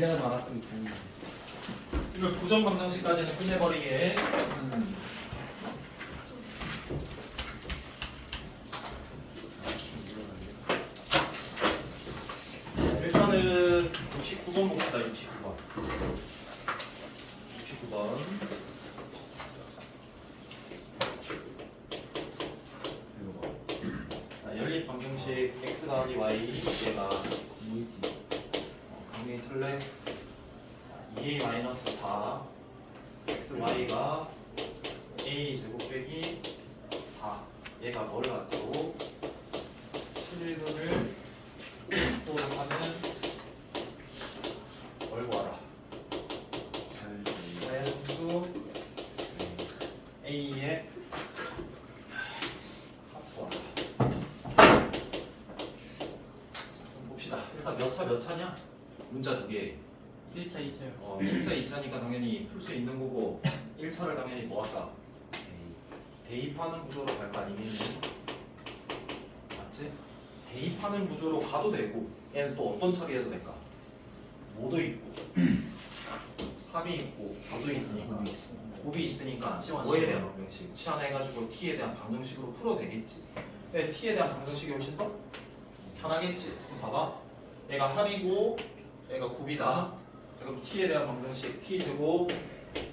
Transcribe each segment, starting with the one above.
이제야 말았으면 좋겠네. 이걸 부정 방정식까지는 끝내버리게. 일단은 69번 봅시다. 69번. 69번. 연립 방정식 x 더하기 y 얘가 뭐지? 강릉이 틀래 2a 마이너스 4 xy가 a 제곱 빼기 4 얘가 뭐를 갖고 실근을 또 하면 뭘 구하라 자연수 a의 합 구하라. 좀 봅시다. 일단 몇 차냐? 문자 두 개. 1차, 2차요. 1차, 2차니까 당연히 풀 수 있는 거고 1차를 당연히 뭐 할까? 대입하는 구조로 갈 거 아니겠니? 맞지? 대입하는 구조로 가도 되고 얘는 또 어떤 처리해도 될까? 뭐도 있고 합이 있고 곱도 있으니까 곱이 있으니까 뭐에 대한 방정식? 치환해가지고 t에 대한 방정식으로 풀어도 되겠지. 근데 t에 대한 방정식이 훨씬 더 편하겠지. 그럼 봐봐. 얘가 합이고 얘가 곱이다. 자, 그럼 t에 대한 방정식 t제곱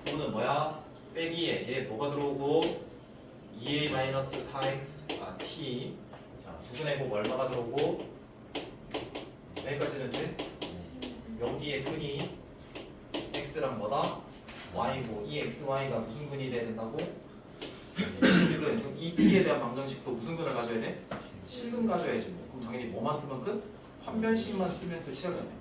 곱은 뭐야? 빼기에 얘 뭐가 들어오고 2a-4x t. 자, 두분의 곱 얼마가 들어오고 여기까지는 돼? 여기에 근이 x랑 뭐다? y고 이 xy가 무슨 근이 돼야 된다고? 실근. 그럼 이 t에 대한 방정식도 무슨 근을 가져야 돼? 실근 가져야지. 그럼 당연히 뭐만 쓰면 끝? 판별식만 쓰면 끝이야 그러면.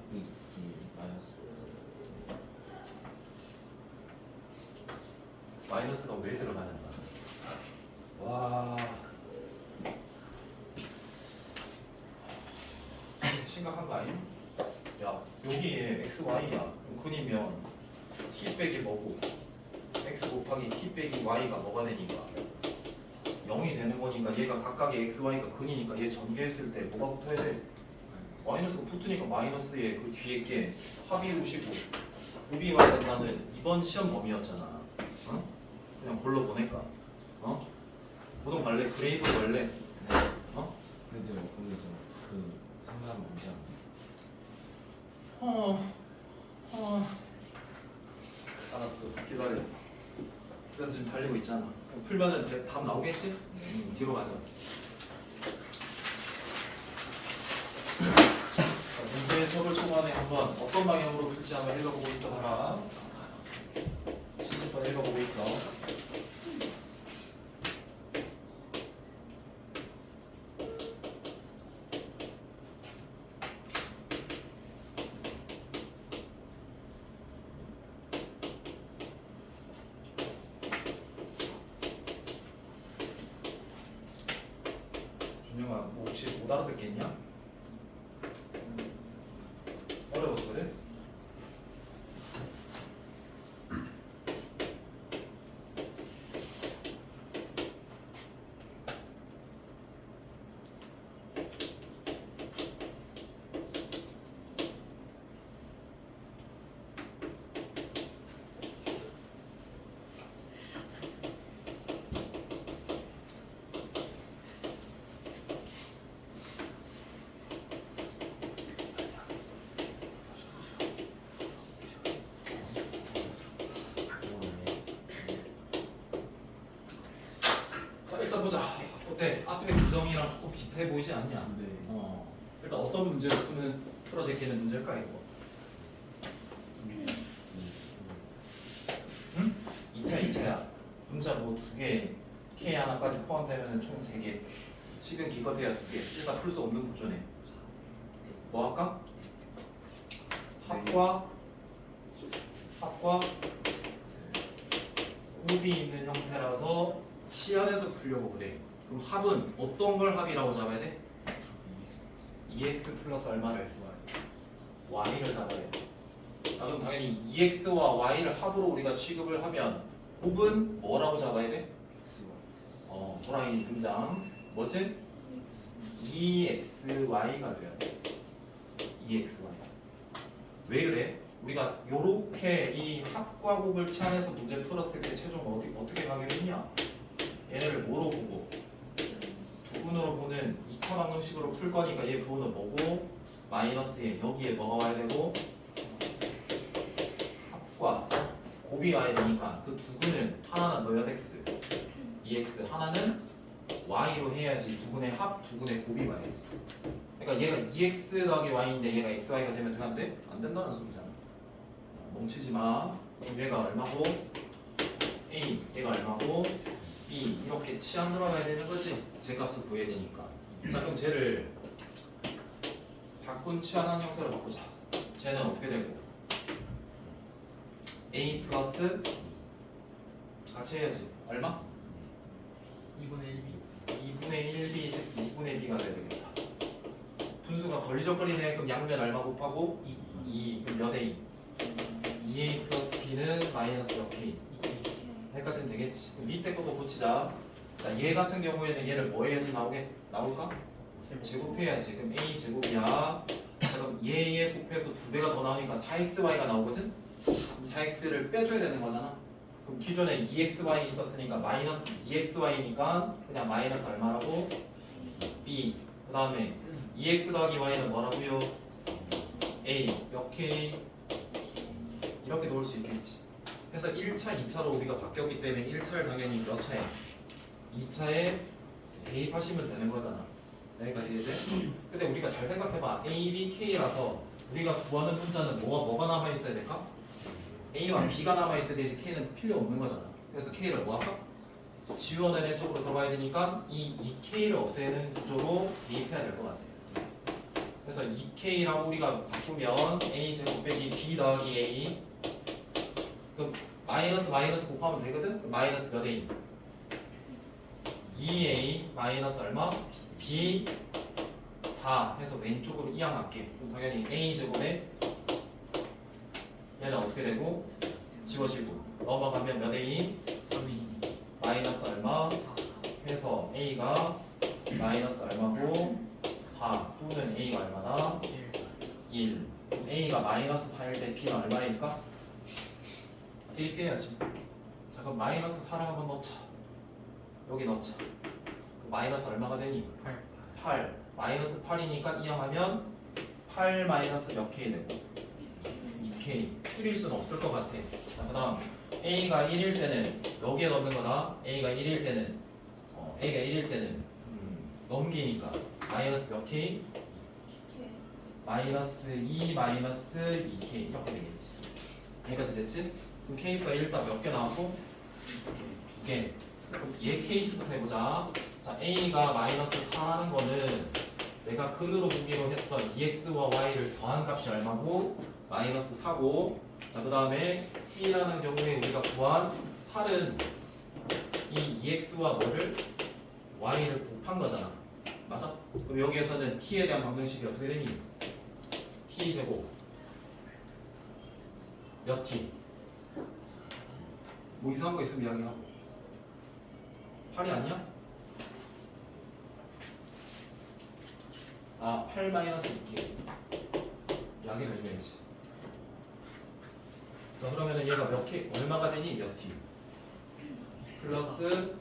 마이너스가 왜 들어가는가? 와, 심각한 거 아니야? 야, 여기에 x, y야. 그럼 근이면 t 빼기 뭐고? x 곱하기 t 빼기 y가 뭐가 되니까? 0이 되는 거니까 얘가 각각의 x, y가 근이니까 얘 전개했을 때 뭐가 붙어야 돼? 마이너스가 붙으니까 마이너스에 그 뒤에 게 합이 오시고 곱이 와야 된다는 이번 시험 범위였잖아. 어? 그냥 골로 보낼까? 어? 보통 갈래? 그레이브 원래? 어? 근데 그 상담 문제 알았어. 기다려. 그래서 지금 달리고 있잖아. 풀면은 답 나오겠지? 뒤로 가자. 자, 문제 해석을 통안에 한번 어떤 방향으로 풀지 한번 읽어보고 있어 봐라. 시집번 읽어보고 있어. 준영아, 뭐 혹시 못 알아듣겠냐? 어려워서 그래? 자, 일단 보자. 어때? 앞에 구성이랑 조금 비슷해 보이지 않냐? 네. 일단 어떤 문제를 풀어 제끼는 문제일까 이거? 응? 2차, 2차야. 문자 뭐 2개, K 하나까지 포함되면 총 3개. 식은 기껏해야 2개. 일단 풀 수 없는 구조네. 뭐 할까? 합과 곱이 있는 형태라서 치환해서 풀려고 그래. 그럼 합은 어떤 걸 합이라고 잡아야 돼? 2x 플러스 얼마를? y를 잡아야 돼. 그럼 당연히 2x와 y를 합으로 우리가 취급을 하면 곱은 뭐라고 잡아야 돼? 도랑이 등장. 뭐지? 2xy가 돼야 돼. 2xy. 왜 그래? 우리가 요렇게 이 합과 곱을 치환해서 문제 풀었을 때 최종 어떻게 가기로 했냐? 얘네를 뭐로 보고? 두분으로 보는 2차 방정식으로 풀 거니까 얘 부호는 뭐고? 마이너스 얘 여기에 뭐가 와야 되고? 합과 곱이 와야 되니까 그 두근은 하나는 뭐야? x 2x 하나는 y로 해야지 두근의 합, 두근의 곱이 와야지. 그러니까 얘가 2x 더하기 y인데 얘가 xy가 되면 되면 안 돼? 안 된다는 소리잖아. 멈추지 마. 그럼 얘가 얼마고? a 얘가 얼마고? b 이렇게 치환 들어가야 되는 거지. 제 값을 구해야 되니까. 자 그럼 쟤를 바꾼 치환한 형태로 바꾸자. 쟤는 어떻게 되고? a 플러스 같이 해야지. 얼마? 2분의 1b 2분의 1b 즉 2분의 b가 돼야 되겠다. 분수가 걸리적거리네. 그럼 양면 얼마 곱하고? 2 그럼 몇 a? 2a 플러스 b는 마이너스 몇 k? 여기까지는 되겠지. 그럼 밑에 것도 고치자. 자, 얘 같은 경우에는 얘를 뭐 해야지 나올까? 제곱해야지. 그럼 a 제곱이야. 자, 그럼 얘 곱해서 2배가 더 나오니까 4xy가 나오거든? 그럼 4x를 빼줘야 되는 거잖아. 그럼 기존에 2xy 있었으니까 마이너스 2xy니까 그냥 마이너스 얼마라고? b. 그 다음에 2x 더하기 y는 뭐라고요? a 몇 k? 이렇게 놓을 수 있겠지. 그래서 1차, 2차로 우리가 바뀌었기 때문에 1차를 당연히 몇 차에? 2차에 대입하시면 되는 거잖아. 여기까지 이제. 근데 우리가 잘 생각해봐. A, B, K라서 우리가 구하는 문자는 뭐가 남아있어야 될까? A와 B가 남아있어야 되지 K는 필요 없는 거잖아. 그래서 K를 뭐 할까? 지워내는 쪽으로 들어가야 되니까 이 2K를 없애는 구조로 대입해야 될 것 같아. 그래서 2K라고 우리가 바꾸면 A 제곱 빼기 B 더하기 A 그럼 마이너스 곱하면 되거든? 그럼 마이너스 몇 A? 2A 마이너스 얼마? B 4 해서 왼쪽으로 이항할게. 그럼 당연히 A 제곱에 얘는 어떻게 되고? 지워지고 넘어가면 몇 A? 3이 마이너스 얼마? 해서 A가 마이너스 얼마고? 4 또는 A가 얼마다? 1 A가 마이너스 4일 때 B는 얼마일까? 대입해야지. 자 그럼 마이너스 4를 한번 넣자. 여기 넣자. 그 마이너스 얼마가 되니? 8 8 마이너스 8이니까 이항하면 8 마이너스 몇 K 되고 2K 줄일 수는 없을 것 같아. 자 그 다음 A가 1일 때는 여기에 넣는 거다. A가 1일 때는 넘기니까 마이너스 몇 K? 마이너스 2 마이너스 2K 이렇게 되겠지. 여기까지 됐지? 그럼 케이스가 일단 몇 개 나왔고? 2개. 그럼 얘 케이스부터 해보자. 자 A가 마이너스 4라는 거는 내가 근으로 보기로 했던 2x와 y를 더한 값이 얼마고? 마이너스 4고 자 그 다음에 B라는 경우에 우리가 구한 8은 이 2x와 뭐를? y를 곱한 거잖아. 맞아? 그럼 여기에서는 t에 대한 방정식이 어떻게 되니? t제곱 몇 t? 뭐 이상한 거 있으면 이야기하고 8이 아니야? 아, 8 마이너스 2개 이야기를 해줘야지. 자 그러면은 얘가 몇 K? 얼마가 되니? 몇 T? 플러스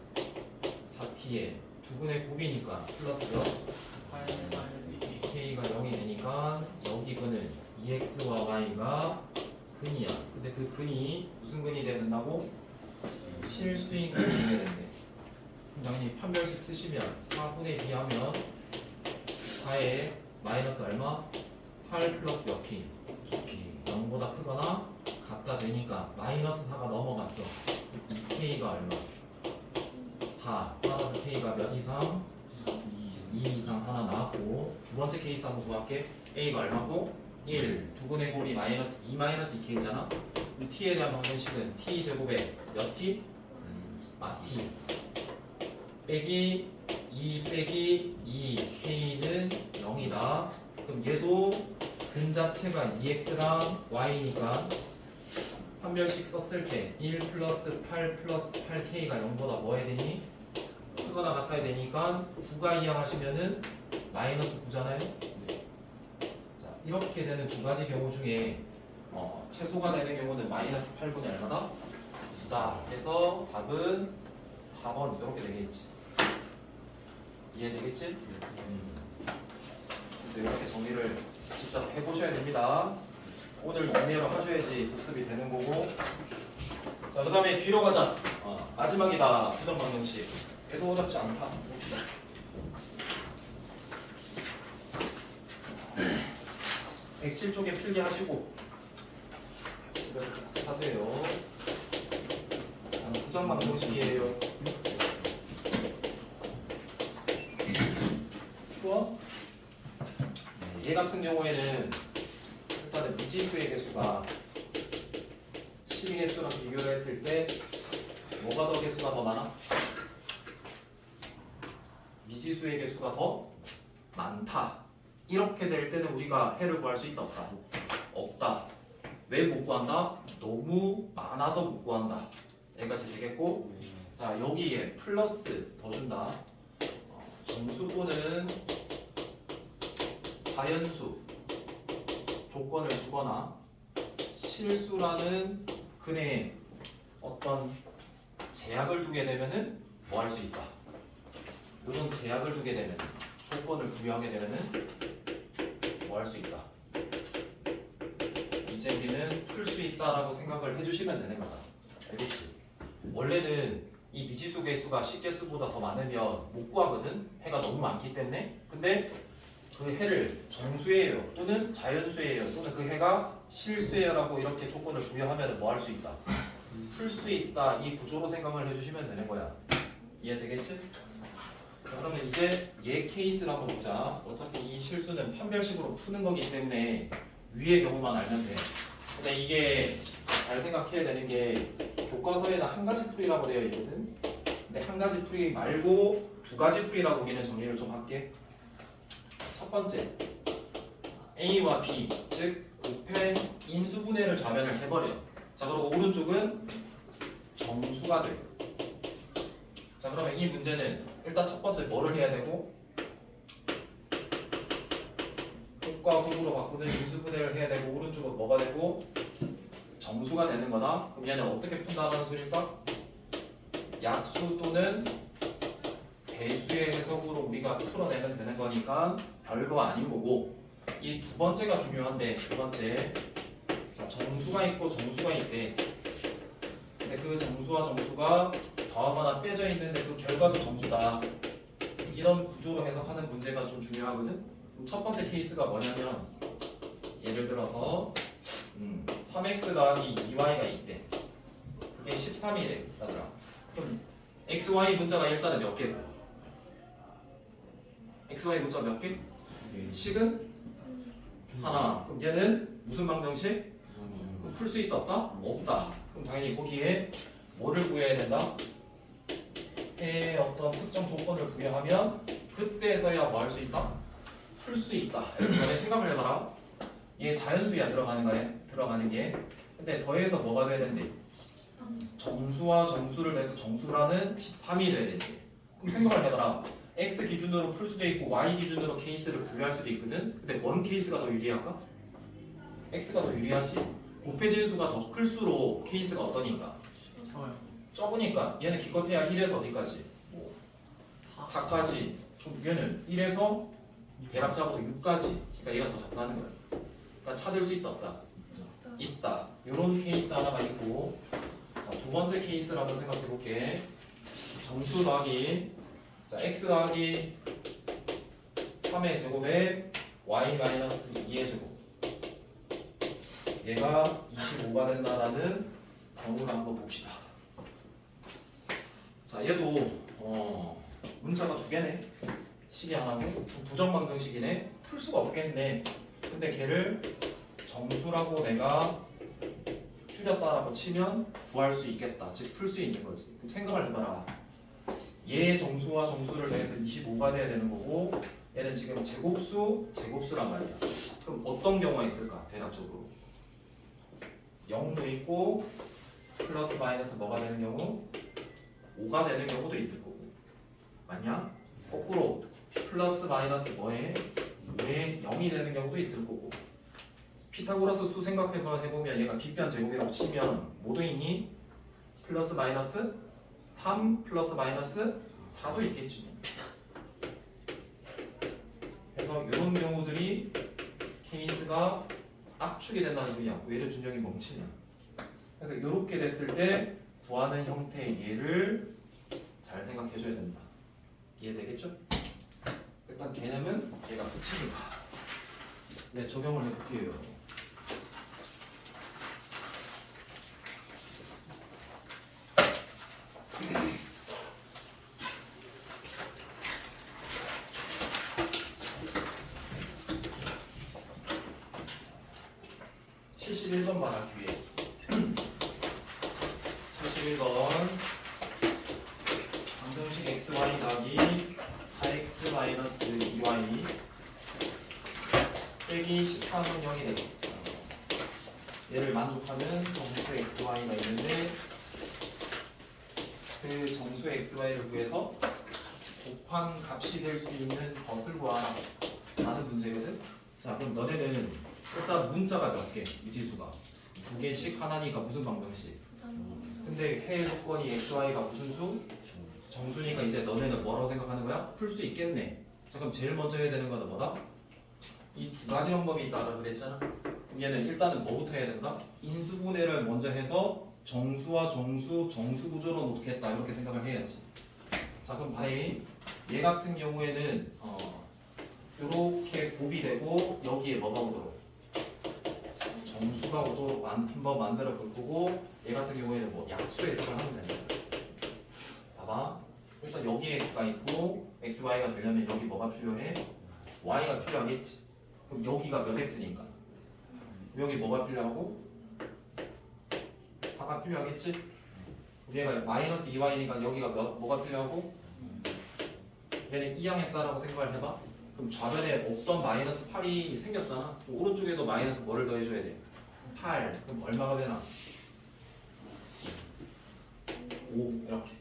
4T에 두분의 곱이니까 플러스 몇? 2K가 0이 되니까 여기 근은 2X와 Y가 근이야. 근데 그 근이 무슨 근이 돼야 된다고? 실수인 근이 돼야 된대. 그럼 당연히 판별식 쓰시면 4분의 2 하면 4에 마이너스 얼마? 8 플러스 몇 K? 0보다 크거나 같다 되니까 마이너스 4가 넘어갔어. 2K가 얼마? 4 따라서 K가 몇 이상? 2 이상 하나 나왔고 두 번째 케이스 한번 구할게. A가 얼마고? 1 두분의 곱이 마이너스 2 마이너스 2K잖아. T에 대한 방정식은 T 제곱에 몇 T? T 빼기 2 빼기 2K는 0이다. 그럼 얘도 근 자체가 2X랑 Y니까 판별식 썼을 때 1 플러스 8 플러스 8K가 0보다 뭐 해야 되니? 크거나 같아야 되니까 9가 이항하시면은 마이너스 9잖아요. 자 이렇게 되는 두 가지 경우 중에 최소가 되는 경우는 마이너스 8분의 얼마다? 9다 해서 답은 4번 이렇게 되겠지. 이해되겠지? 그래서 이렇게 정리를 직접 해보셔야 됩니다. 오늘 이내로 하셔야지 복습이 되는 거고. 자, 그 다음에 뒤로 가자. 마지막이다. 부정 방정식. 얘도 어렵지 않다. 봅시다. 107쪽에 필기하시고 집에서 복습하세요. 부정 방정식이에요. 추워? 얘 같은 경우에는 일단은 미지수의 개수가 실의 개수랑 비교를 했을 때 뭐가 더 개수가 더 많아? 미지수의 개수가 더 많다. 이렇게 될 때는 우리가 해를 구할 수 있다 없다? 없다. 왜 못 구한다? 너무 많아서 못 구한다. 여기까지 되겠고, 자 여기에 플러스 더 준다. 정수 또는 자연수 조건을 주거나 실수라는 근에 어떤 제약을 두게 되면은 뭐 할 수 있다. 이런 제약을 두게 되면 조건을 부여하게 되면은 뭐 할 수 있다. 이제 우리는 풀 수 있다라고 생각을 해주시면 되는 거다. 알겠지? 원래는 이 미지수 개수가 식개수보다 더 많으면 못 구하거든. 해가 너무 많기 때문에. 근데 그 해를 정수예요 또는 자연수예요 또는 그 해가 실수예요라고 이렇게 조건을 부여하면 뭐 할 수 있다. 풀 수 있다. 이 구조로 생각을 해주시면 되는 거야. 이해되겠지? 자, 그러면 이제 얘 케이스를 한번 보자. 어차피 이 실수는 판별식으로 푸는 거기 때문에 위의 경우만 알면 돼. 근데 이게 잘 생각해야 되는 게 교과서에는 한 가지 풀이라고 되어 있거든. 근데 한 가지 풀이 말고 두 가지 풀이라고 우리는 정리를 좀 할게. 첫 번째 A와 B 즉 곱해 인수분해를 좌변을 해버려. 자 그리고 오른쪽은 정수가 돼. 자 그러면 이 문제는 일단 첫 번째 뭐를 해야 되고 곱과 곱으로 바꾸는 인수분해를 해야 되고 오른쪽은 뭐가 되고 정수가 되는 거다. 그럼 얘는 어떻게 푼다는 소리일까? 약수 또는 대수의 해석으로 우리가 풀어내면 되는 거니까 별거 아닌 거고 이 두 번째가 중요한데 두 번째 자 정수가 있고 정수가 있대. 근데 그 정수와 정수가 더하거나 빼져 있는데 그 결과도 정수다. 이런 구조로 해석하는 문제가 좀 중요하거든. 그럼 첫 번째 케이스가 뭐냐면 예를 들어서 3x 더하기 2y가 있대. 그게 13이래 얘들아. 그럼 xy 문자가 일단은 몇 개고 xy 문자 몇 개? 식은 하나. 그럼 얘는 무슨 방정식? 그럼 풀 수 있다 없다? 없다. 그럼 당연히 거기에 뭐를 구해야 된다? 해의 어떤 특정 조건을 부여하면 그때서야 뭐 할 수 있다? 풀 수 있다. 그다음에 생각을 해봐라. 얘 자연수야 들어가는 게. 근데 더해서 뭐가 돼야 되는데? 정수와 정수를 더해서 정수라는 13이 돼야 되는데. 그럼 생각을 해봐라. x 기준으로 풀 수도 있고 y 기준으로 케이스를 분류할 수도 있거든. 근데 뭔 케이스가 더 유리할까? x가 더 유리하지. 곱해진 수가 더 클수록 케이스가 어떠니까? 적으니까 얘는 기껏해야 1에서 어디까지? 4까지. 얘는 1에서 대략 잡아도 6까지. 그러니까 얘가 더 작다는 거야. 그러니까 찾을 수 있다 없다? 있다. 이런 케이스 하나가 있고 자, 두 번째 케이스를 한번 생각해 볼게. 정수 더하기 자 x 더하기 3의 제곱에 y 마이너스 2의 제곱 얘가 25가 된다라는 경우를 한번 봅시다. 자 얘도 문자가 두 개네. 식이 하나고 부정방정식이네. 풀 수가 없겠네. 근데 걔를 정수라고 내가 줄였다라고 치면 구할 수 있겠다. 즉 풀 수 있는 거지. 그럼 생각을 해봐라. 얘 정수와 정수를 더해서 25가 돼야 되는 거고 얘는 지금 제곱수란 말이야. 그럼 어떤 경우가 있을까? 대략적으로 0도 있고 플러스 마이너스 뭐가 되는 경우? 5가 되는 경우도 있을 거고 맞냐? 거꾸로 플러스 마이너스 뭐에 5에 0이 되는 경우도 있을 거고 피타고라스 수 해보면 얘가 빗변 제곱이라고 치면 뭐도 있니? 플러스 마이너스 3 플러스 마이너스 4도 있겠지. 그래서 이런 경우들이 케이스가 압축이 된다는 소리야. 외래 준영이 멈추냐. 그래서 이렇게 됐을 때 구하는 형태의 예를 잘 생각해 줘야 된다. 이해되겠죠? 일단 개념은 얘가 끝입니다. 네, 적용을 해볼게요. (71번) 봐라 뒤에 71번 방정식 xy 더하기 4x 마이너스 2y 빼기 14는 0이 되고 얘를 만족하는 정수 xy가 있는데 그 정수 xy를 구해서 곱한 값이 될 수 있는 것을 구하라 라는 문제거든. 자, 그럼 너네는 일단 문자가 몇 개? 미지수가 두 개씩 하나니까 무슨 방정식? 근데 해의 조건이 xy가 무슨 수? 정수니까 이제 너네는 뭐라고 생각하는 거야? 풀 수 있겠네. 자, 그럼 제일 먼저 해야 되는 거는 뭐다? 이 두 가지 방법이 있다고 그랬잖아. 그럼 얘는 일단은 뭐부터 해야 된다? 인수분해를 먼저 해서 정수와 정수, 정수 구조로 놓겠다 이렇게 생각을 해야지. 자, 그럼 봐래. 얘 같은 경우에는 이렇게 곱이 되고 여기에 뭐가 오도록 정수가 오도록 한번 만들어 볼 거고, 얘 같은 경우에는 뭐 약수 해석을 하면 된다. 봐봐. 일단 여기에 x가 있고 xy가 되려면 여기 뭐가 필요해? y가 필요하겠지. 그럼 여기가 몇 x니까 여기 뭐가 필요하고? 4가 필요하겠지? 얘가 마이너스 2y니까 여기가 뭐가 필요하고? 얘는 이항했다라고 생각을 해봐. 그럼 좌변에 없던 마이너스 8이 생겼잖아. 오른쪽에도 마이너스 뭐를 더해줘야 돼? 8. 그럼 얼마가 되나? 5 이렇게.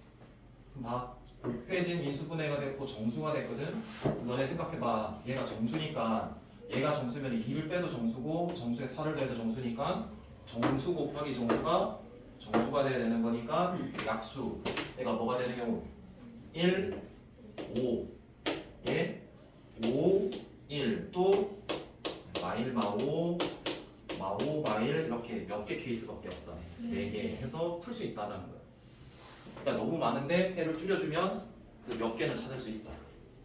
그럼 봐. 곱해진 인수분해가 됐고 정수가 됐거든. 너네 생각해봐. 얘가 정수니까 얘가 정수면 2를 빼도 정수고 정수에 4를 빼도 정수니까 정수 곱하기 정수가 돼야 되는 거니까 약수 얘가 뭐가 되는 경우 1, 5 예? 5, 1 또 마일, 마오, 마오, 마일 이렇게 몇 개 케이스밖에 없다. 4개 해서 풀 수 있다는 거야. 그러니까 너무 많은데 해를 줄여주면 그 몇 개는 찾을 수 있다.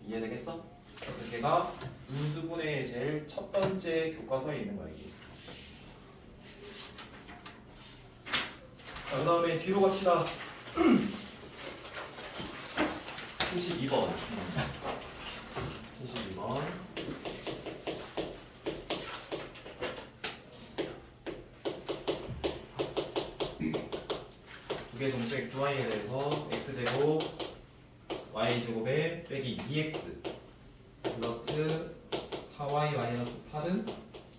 이해되겠어? 그래서 걔가 인수분해의 제일 첫 번째 교과서에 있는 거야 이게. 자, 그 다음에 뒤로 갑시다. 72번. 72번. 두 개 정수 xy에 대해서 x제곱 y제곱에 빼기 2x 플러스 4y 마이너스 8은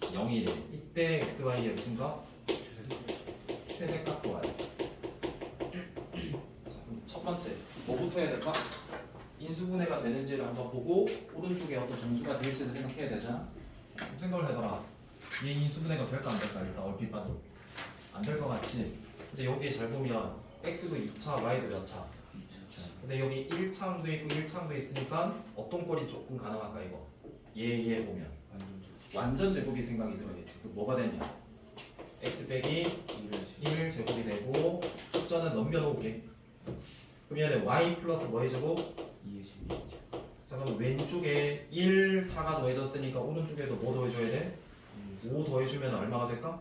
0이래. 이때 xy의 무슨 값? 최대값 구하래. 자, 그럼 첫 번째 뭐부터 해야 될까? 인수분해가 되는지를 한번 보고 오른쪽에 어떤 정수가 될지를 생각해야 되잖아. 생각을 해봐라. 얘 인수분해가 될까 안 될까? 일단 얼핏 봐도 안 될 것 같지. 근데 여기에 잘 보면 x도 2차, y도 몇 차? 근데 여기 1창도 있고 1창도 있으니까 어떤 꼴이 조금 가능할까 이거? 얘 보면 완전 제곱이 생각이 들어야겠지. 그 뭐가 되냐? x 빼기 1 제곱이 되고 숫자는 넘겨놓을게. 그럼 얘는 y 플러스 뭐의 제곱? 자, 그럼 왼쪽에 1, 4가 더해졌으니까 오른쪽에도 뭐 더해줘야 돼? 5 더해주면 얼마가 될까?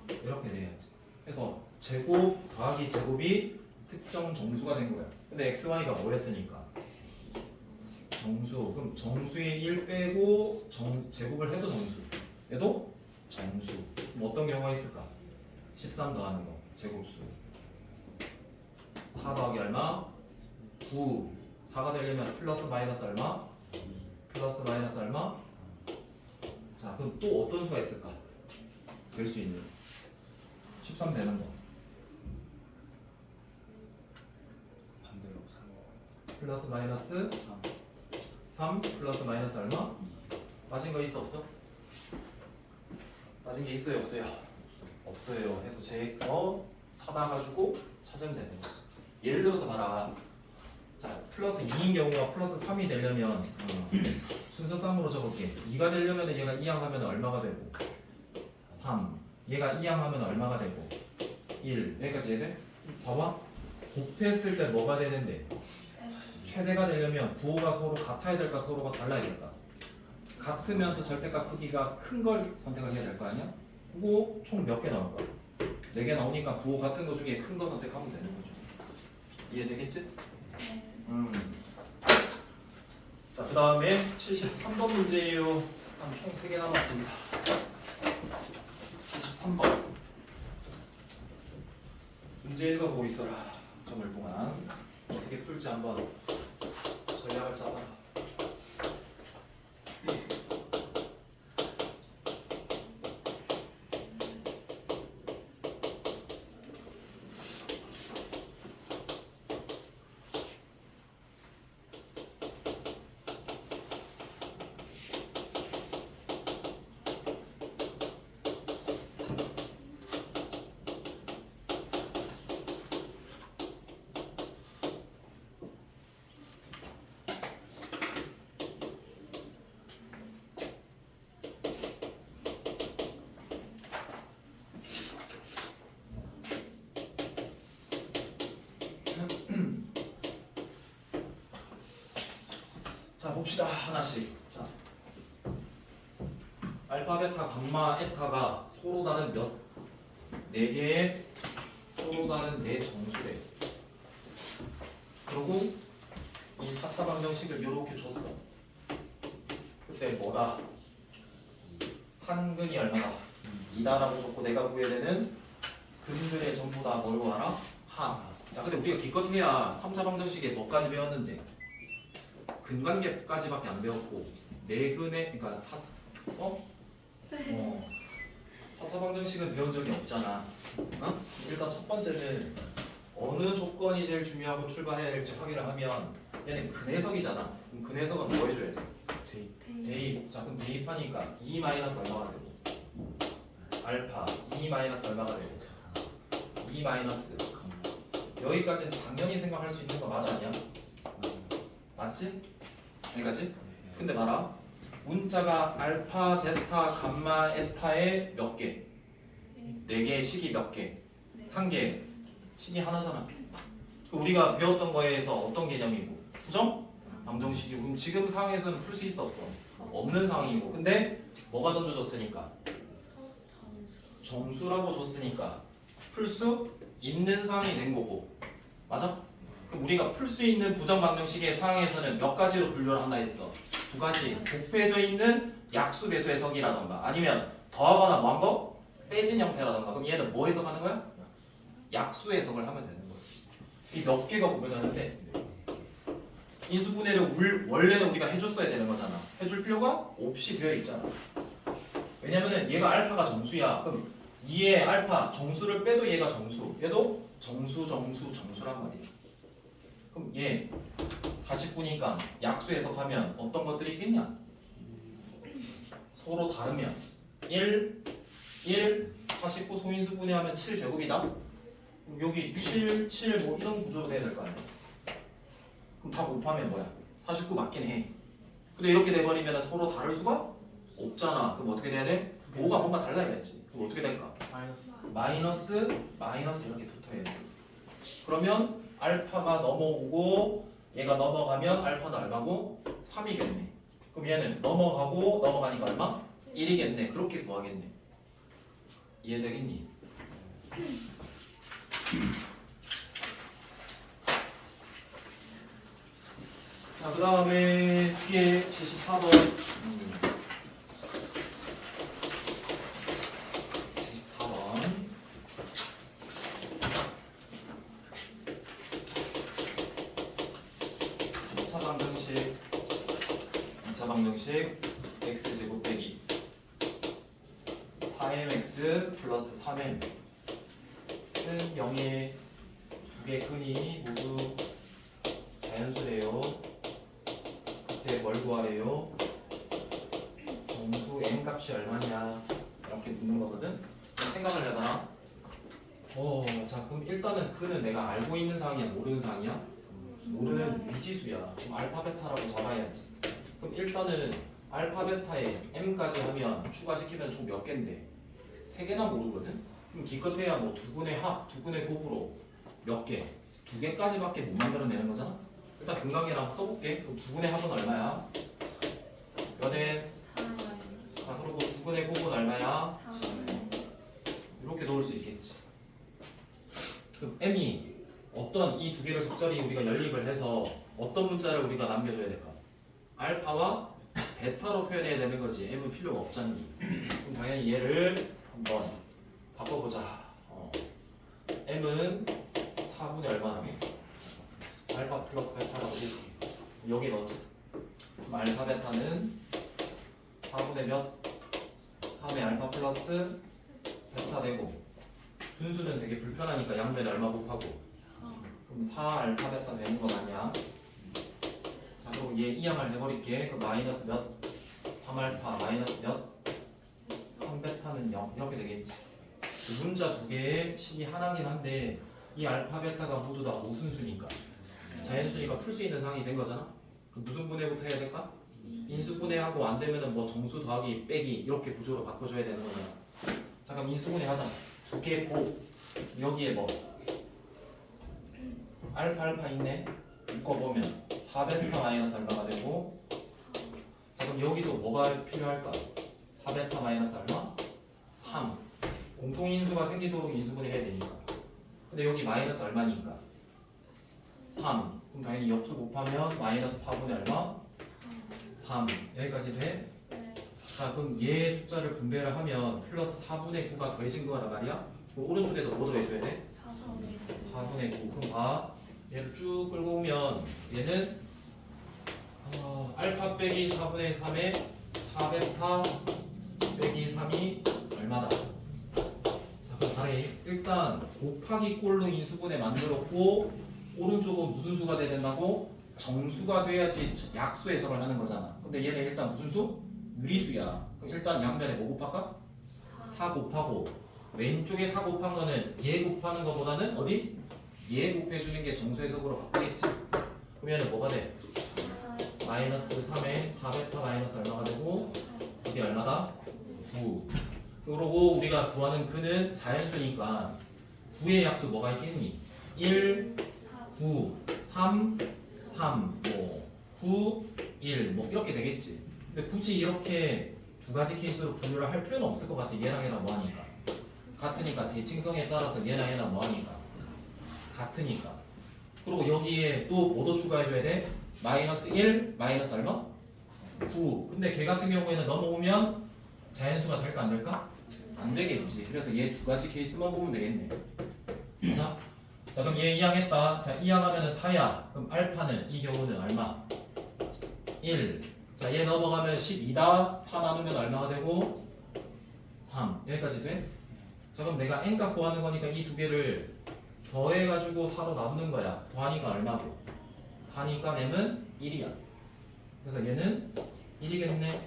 이렇게 돼야지. 그래서 제곱 더하기 제곱이 특정 정수가 된 거야. 근데 xy가 뭐랬으니까 정수. 그럼 정수의 1 빼고 제곱을 해도 정수. 얘도 정수. 그럼 어떤 경우가 있을까? 13 더하는 거 제곱수. 4 더하기 얼마? 9. 4가 되려면 플러스 마이너스 얼마? 플러스 마이너스 얼마? 자, 그럼 또 어떤 수가 있을까? 될 수 있는 13 되는 거. 반대로 플러스 마이너스 3 플러스 마이너스 얼마? 빠진 거 있어 없어? 빠진 게 있어요 없어요? 없어요. 해서 제 거 찾아가지고 찾으면 되는 거지. 예를 들어서 봐라. 자 플러스 2인 경우가 플러스 3이 되려면 순서상으로 적을게. 2가 되려면 얘가 이항하면 얼마가 되고 3 얘가 이항하면 얼마가 되고 1 여기까지 해야 돼? 봐봐 곱했을 때 뭐가 되는데 최대가 되려면 부호가 서로 같아야 될까 서로가 달라야 될까? 같으면서 절대값 크기가 큰 걸 선택을 해야 될 거 아니야? 그거 총 몇 개 나올까? 4개 나오니까 부호 같은 거 중에 큰 거 선택하면 되는 거죠. 이해되겠지? 자, 그 다음에 73번 문제예요. 총 3개 남았습니다. 73번. 문제 읽어보고 있어라. 점을 동안 어떻게 풀지 한번 전략을 짜봐라. 자 봅시다 하나씩. 자 알파 베타 감마 에타가 서로 다른 몇 4개의 서로 다른 4정수래. 그리고 이 4차 방정식을 이렇게 줬어. 그때 뭐다? 한근이 얼마다? 2다라고 줬고 내가 구해야 되는 근들의 전부 다 뭘 구하라? 한. 자 근데 우리가 기껏해야 3차 방정식에 뭐까지 배웠는데 근관계까지밖에 안 배웠고 내근의 그러니까 4차 방정식은 배운 적이 없잖아. 어? 일단 첫 번째는 어느 조건이 제일 중요하고 출발해야 될지 확인을 하면 얘는 근해석이잖아. 그럼 근해석은 뭐 해줘야 돼? 대입. 자 그럼 대입하니까 2 마이너스 얼마가 되고 알파 2 마이너스 얼마가 되고 2 마이너스 여기까지는 당연히 생각할 수 있는 거 맞아 아니야? 맞지? 여기까지? 근데 봐라 문자가 알파, 베타, 감마, 에타의 몇 개? 4개의 식이 몇 개? 1개 식이 하나잖아. 우리가 배웠던 거에서 어떤 개념이고? 부정? 방정식이고. 그럼 지금 상황에서는 풀 수 있어 없어? 없는 상황이고. 근데 뭐가 던져줬으니까? 정수라고 줬으니까 풀 수 있는 상황이 된 거고. 맞아? 그럼 우리가 풀 수 있는 부정 방정식의 상황에서는 몇 가지로 분류를 한다 했어? 2가지. 곱해져 있는 약수 배수 해석이라던가 아니면 더하거나 뭐한 거? 빼진 형태라던가. 그럼 얘는 뭐 해석하는 거야? 약수 해석을 하면 되는 거지. 이 몇 개가 곱해졌는데 인수분해를 원래는 우리가 해줬어야 되는 거잖아. 해줄 필요가 없이 되어 있잖아. 왜냐면은 얘가 알파가 정수야. 그럼 2의 알파 정수를 빼도 얘가 정수. 얘도 정수란 말이야. 그럼 얘 49니까 약수 해석하면 어떤 것들이 있겠냐? 서로 다르면 1, 49 소인수 분해하면 7제곱이다? 그럼 여기 7 뭐 이런 구조로 돼야 될 거 아니야? 그럼 다 곱하면 뭐야? 49 맞긴 해. 근데 이렇게 돼버리면 서로 다를 수가 없잖아. 그럼 어떻게 돼야 돼? 부호가 뭔가 달라야겠지. 그럼 어떻게 될까? 마이너스 이렇게 붙어야 돼. 그러면 알파가 넘어오고 얘가 넘어가면 알파는 얼마고? 3이겠네. 그럼 얘는 넘어가니까 얼마? 1이겠네. 그렇게 구하겠네. 이해되겠니? 자, 그 다음에 뒤에 74번 74번 2차 방정식 x제곱 빼기 4mx 플러스 3m은 0의 두 개 근이 모두 자연수래요. 그때 뭘 구하래요? 정수 m 값이 얼마냐 이렇게 묻는 거거든. 생각을 해봐라. 자 그럼 일단은 그는 내가 알고 있는 사항이야, 모르는 사항이야? 모르는 미지수야. 그럼 알파 베타라고 잡아야지. 그럼 일단은 알파 베타에 m까지 하면 추가시키면 총 몇 개인데? 3개나 모르거든? 그럼 기껏해야 뭐 두근의 합, 두근의 곱으로 몇 개? 2개까지밖에 못 만들어내는 거잖아? 일단 금강이랑 써볼게. 그럼 두근의 합은 얼마야? 몇에? 자 그리고 두근의 곱은 얼마야? 이렇게 넣을 수 있겠지. 그럼 m이 어떤 이 두 개를 적절히 우리가 연립을 해서 어떤 문자를 우리가 남겨줘야 될까? 알파와 베타로 표현해야 되는 거지. m은 필요가 없잖니. 그럼 당연히 얘를 한번 바꿔보자. m은 4분의 얼마나? 알파 플러스 베타라고 해줄게. 여기 넣었지. 그럼 알파 베타는 4분의 몇? 3의 알파 플러스 베타 되고 분수는 되게 불편하니까 양변에 얼마 곱하고 그럼 4 알파 베타 되는 거 맞냐? 자 그리고 얘 이항을 해버릴게. 그 마이너스 몇? 3 알파 마이너스 몇? 3 베타는 0 이렇게 되겠지. 그 문자 두 개의 식이 하나긴 한데 이 알파 베타가 모두 다 오순수니까 자연수니까 풀 수 있는 상황이 된 거잖아. 그 무슨 분해부터 해야 될까? 인수분해하고 안 되면은 뭐 정수 더하기 빼기 이렇게 구조로 바꿔줘야 되는 거잖아. 잠깐 인수분해 하자. 두 개 곱 여기에 뭐 알파 있네. 묶어보면 4베타 마이너스 얼마가 되고 자 그럼 여기도 뭐가 필요할까? 4베타 마이너스 얼마? 3 공통인수가 생기도록 인수분해 해야 되니까 근데 여기 마이너스 얼마니까? 3 그럼 당연히 역수 곱하면 마이너스 4분의 얼마? 3 여기까지 돼? 자 그럼 얘 숫자를 분배를 하면 플러스 4분의 9가 더해진 거란 말이야? 그럼 오른쪽에도 뭐 더해줘야 돼? 4분의 9 그럼 봐 얘를 쭉 끌고 오면 얘는 알파 빼기 4분의 3에 4베타 빼기 3이 얼마다? 자 그럼 다시 일단 곱하기 꼴로 인수분해 만들었고 오른쪽은 무슨 수가 돼야 된다고? 정수가 돼야지 약수 해석을 하는 거잖아. 근데 얘는 일단 무슨 수? 유리수야. 그럼 일단 양변에 뭐 곱할까? 4 곱하고 왼쪽에 4 곱한 거는 얘 곱하는 거보다는 어디? 얘 곱해주는 게 정수 해석으로 바꾸겠지? 그러면 뭐가 돼? 마이너스 3에 4베타 마이너스 얼마가 되고 그게 얼마다? 9 그러고 우리가 구하는 그는 자연수니까 9의 약수 뭐가 있겠니? 1, 9, 3, 3, 뭐 9, 1, 뭐 이렇게 되겠지. 근데 굳이 이렇게 두 가지 케이스로 분류를 할 필요는 없을 것 같아. 얘랑 얘랑 뭐하니까 같으니까 대칭성에 따라서 얘랑 얘랑 뭐하니까 같으니까. 그리고 여기에 또 뭐도 추가해줘야 돼? 마이너스 1, 마이너스 얼마? 9. 근데 걔 같은 경우에는 넘어오면 자연수가 될까 안 될까? 안 되겠지. 그래서 얘 두 가지 케이스만 보면 되겠네. 자 그럼 얘 이항했다. 자 이항하면은 4야. 그럼 알파는 이 경우는 얼마? 1. 자 얘 넘어가면 12다. 4 나누면 얼마가 되고? 3. 여기까지 돼? 자 그럼 내가 n값 구하는 거니까 이 두 개를 더해가지고 4로 나누는 거야. 더하니까 얼마고? 4니까 m은 1이야. 그래서 얘는 1이겠네.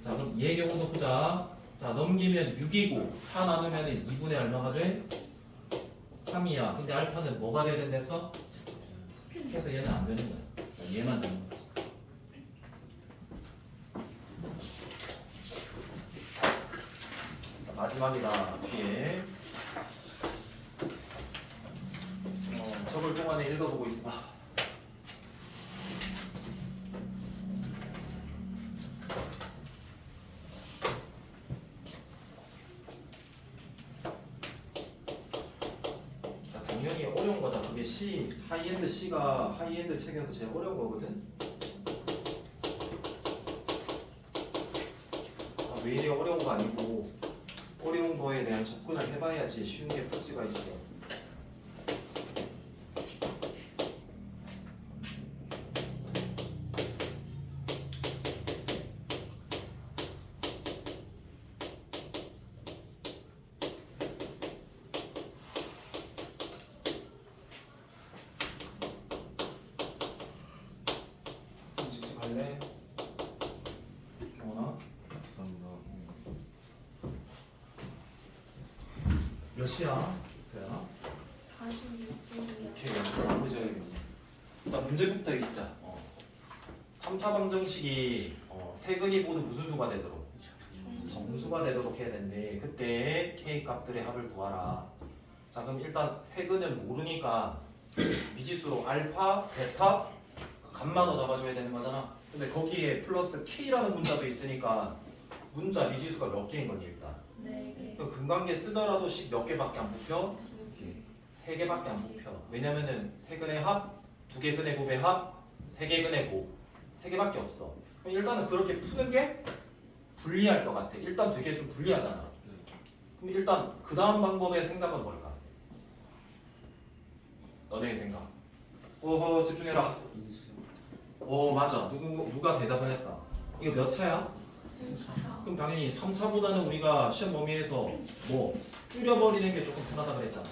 자 그럼 얘 경우도 보자. 자 넘기면 6이고 4 나누면 2분의 얼마가 돼? 3이야. 근데 알파는 뭐가 돼야 된댔어? 그래서 얘는 안 되는 거야. 얘만 되는 거지. 자 마지막이다. 뒤에 적을 동안에 읽어보고 있어. 당연히 어려운 거다. 그게 C, 하이엔드 C가 하이엔드 책에서 제일 어려운 거거든. 왜 이리 어려운 거 아니고 어려운 거에 대한 접근을 해봐야지 쉬운 게 풀 수가 있어. 갈래? 경원아? 감사합니다. 몇이야? 서연아? 46분이요. 오케이. 나머지 일단 문제부터 읽자. 3차 방정식이 세근이 모두 무슨 수가 되도록? 정수가 되도록 해야 되는데 그때 K 값들의 합을 구하라. 자 그럼 일단 세근은 모르니까 미지수로 알파, 베타, 값만으로 잡아줘야 되는 거잖아. 근데 거기에 플러스 K라는 문자도 있으니까 문자 미지수가 몇 개인 거니 일단? 4개. 그 근관계 쓰더라도 몇 개밖에 안 뽑혀? 3개밖에 안 뽑혀. 왜냐면은 세근의 합, 2개 근의 곱의 합, 3개 근의 곱 3개밖에 없어. 그럼 일단은 그렇게 푸는 게 불리할 것 같아. 일단 되게 좀 불리하잖아. 그럼 일단 그 다음 방법의 생각은 뭘까? 너네의 생각. 오호 집중해라. 오 맞아. 누가 대답을 했다. 이거 몇 차야? 그럼 당연히 3차보다는 우리가 시험 범위에서 뭐 줄여버리는 게 조금 편하다 그랬잖아.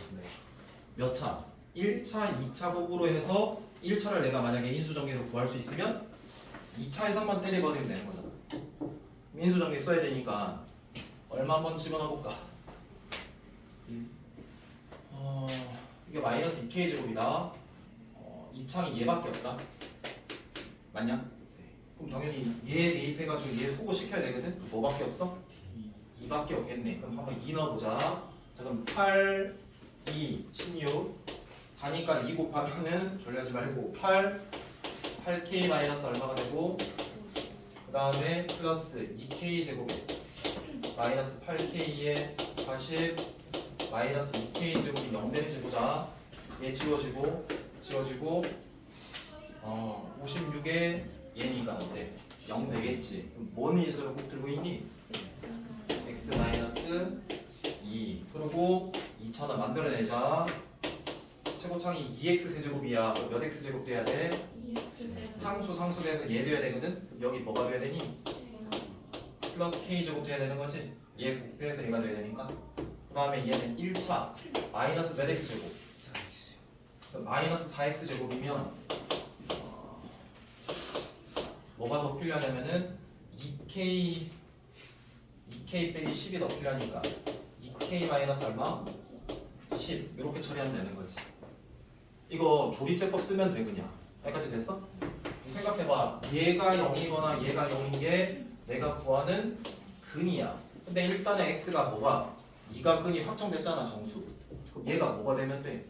몇 차? 1차, 2차 곱으로 해서 1차를 내가 만약에 인수정리로 구할 수 있으면 2차에서만 때려버리면 되는 거잖아. 인수정리 써야 되니까 얼마 한번 집어넣어볼까? 이게 마이너스 2k 제곱이다. 2창이 얘밖에 없다. 맞냐? 그럼 당연히 얘 대입해가지고 얘 소거시켜야 되거든? 뭐밖에 없어? 2밖에 없겠네. 그럼 한번 2 넣어보자. 자 그럼 8, 2, 16 4니까 2 곱하면은 졸려하지 말고 8k 마이너스 얼마가 되고 그 다음에 플러스 2k 제곱에 마이너스 8k에 40 마이너스 2k 제곱이 0 되는지 보자. 얘 지워지고 56에 얘니까 어때? 0 되겠지. 그럼 뭔 인수를 꼭 들고 있니? x 마이너스 2 그리고 2차는 만들어내자. 최고창이 2x 세제곱이야. 그럼 몇 x 제곱 돼야 돼? 2x 상수 돼서 얘 돼야 되거든? 그럼 여기 뭐가 돼야 되니? 플러스 k 제곱 돼야 되는 거지? 얘 곱해서 얘가 돼야 되니까. 그 다음에 얘는 1차 마이너스 몇 x 제곱? 마이너스 4x 제곱이면 뭐가 더 필요하냐면은 2k 빼기 10이 더 필요하니까 2k 마이너스 얼마? 10 이렇게 처리하면 되는 거지. 이거 조립제법 쓰면 돼 그냥. 여기까지 됐어? 생각해봐. 얘가 0이거나 얘가 0인 게 내가 구하는 근이야. 근데 일단은 x가 뭐가? 2가 근이 확정됐잖아 정수. 그럼 얘가 뭐가 되면 돼?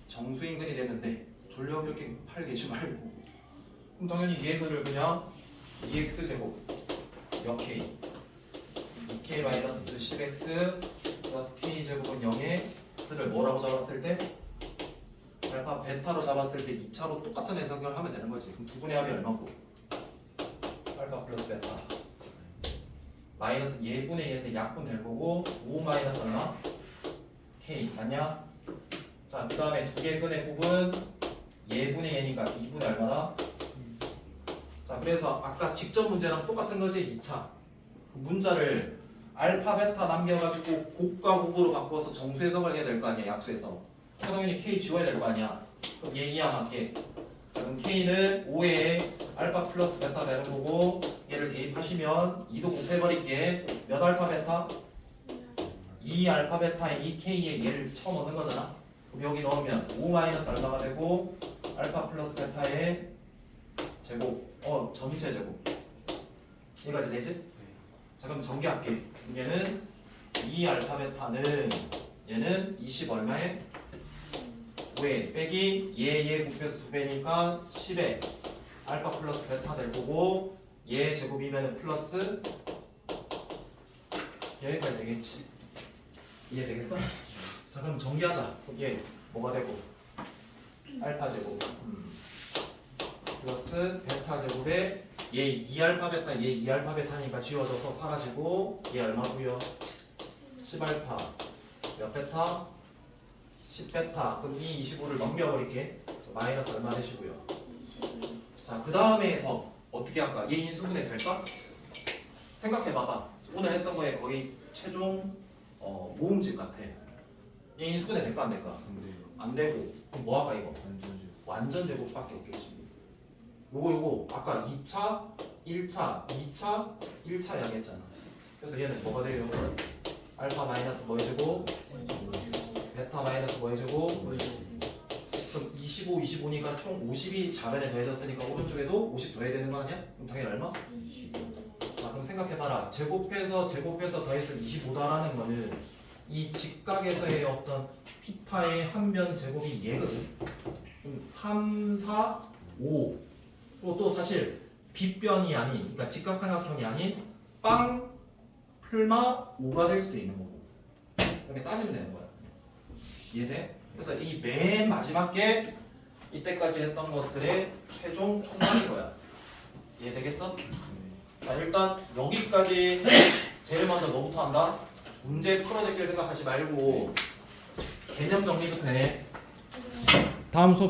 정수인 근이 되면 돼. 졸려 이렇게 팔 개지 말고. 그럼 당연히 얘 근을 그냥 2x 제곱 몇 k 2k 마이너스 10x 플러스 k 제곱은 0에 그를 뭐라고 잡았을 때? 알파 베타로 잡았을 때 2차로 똑같은 해석을 하면 되는 거지. 그럼 두 분의 합이 얼마고? 알파 플러스 베타 마이너스 예분의 얘는 약분 될 거고 5 마이너스 얼마? k 맞냐? 자 그 다음에 두 개 근의 곱은 예분의 얘니까 2분의 얼마다? 자 그래서 아까 직접 문제랑 똑같은 거지 2차 그 문자를 알파 베타 남겨가지고 곱과 곱으로 바꿔서 정수 해석을 해야 될 거 아니야 약수 해석. 당연히 k 지워야 될 거 아니야. 그럼 얘 이항할게. 자 그럼 k는 5에 알파 플러스 베타 되는 거고 얘를 대입하시면 2도 곱해버릴게. 몇 알파 베타? 2 알파 베타에 2k에 얘를 처음 얻는 거잖아. 그럼 여기 넣으면 5 마이너스 얼마가 되고 알파 플러스 베타의 제곱 전체 제곱 여기까지 되지? 자 그럼 전개할게. 얘는 2 알파 베타는 얘는 20 얼마에? 5에 빼기 얘 곱해서 2배니까 10에 알파 플러스 베타 될 거고 얘 제곱이면 플러스 여기까지 되겠지. 이해되겠어? 자 그럼 정리하자. 그럼 얘 뭐가 되고? 알파 제곱 플러스 베타 제곱에 얘 2알파 베타 얘 2알파 베타니까 지워져서 사라지고 얘 얼마고요? 10알파 몇 베타? 10베타. 그럼 이 25를 넘겨버릴게. 마이너스 얼마 되시고요. 자 그 다음에서 어떻게 할까? 얘 인수분해 될까? 생각해봐봐. 오늘 했던 거에 거의 최종 모음집 같아. 얘 인수분해 될까 안 될까? 안 되고 그럼 뭐 할까 이거? 완전 제곱밖에 없겠지. 요거 아까 2차, 1차, 2차, 1차 이야기했잖아. 그래서 얘는 뭐가 돼요? 알파 마이너스 뭐 해주고 베타 마이너스 뭐 해주고 그럼 25, 25니까 총 50이 좌변에 더해졌으니까 오른쪽에도 50 더해야 되는 거 아니야? 그럼 당연히 얼마? 25. 자 그럼 생각해봐라. 제곱해서 더했을 25다라는 거는 이 직각에서의 어떤 피타의 한 변 제곱이 얘거든. 그럼 3, 4, 5. 또 사실 빗변이 아닌, 그러니까 직각삼각형이 아닌 빵, 플마, 5가 될 수도 있는 거고. 이렇게 따지면 되는 거야. 이해돼? 그래서 이 맨 마지막 게 이때까지 했던 것들의 최종 총량인 거야. 이해되겠어? 자 일단 여기까지 제일 먼저 뭐부터 한다? 문제 풀어제기를 생각하지 말고 개념 정리부터 해. 다음 수업